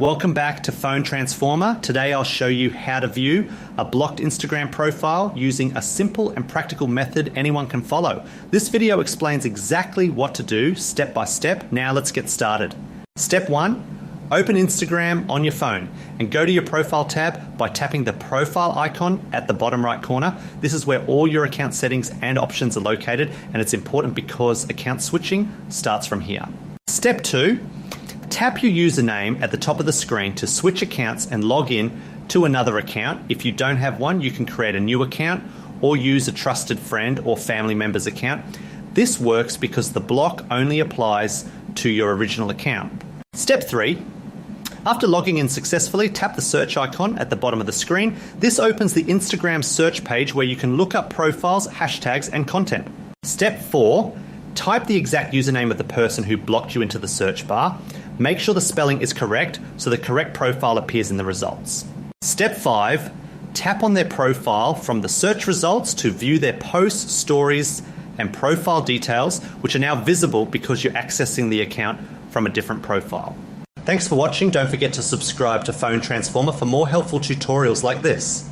Welcome back to Phone Transformer. Today I'll show you how to view a blocked Instagram profile using a simple and practical method anyone can follow. This video explains exactly what to do step by step. Now let's get started. Step 1, open Instagram on your phone and go to your profile tab by tapping the profile icon at the bottom right corner. This is where all your account settings and options are located, and it's important because account switching starts from here. Step 2, tap your username at the top of the screen to switch accounts and log in to another account. If you don't have one, you can create a new account or use a trusted friend or family member's account. This works because the block only applies to your original account. Step 3, after logging in successfully, tap the search icon at the bottom of the screen. This opens the Instagram search page where you can look up profiles, hashtags, and content. Step 4, type the exact username of the person who blocked you into the search bar. Make sure the spelling is correct so the correct profile appears in the results. Step 5, tap on their profile from the search results to view their posts, stories, and profile details, which are now visible because you're accessing the account from a different profile. Thanks for watching. Don't forget to subscribe to Phone Transformer for more helpful tutorials like this.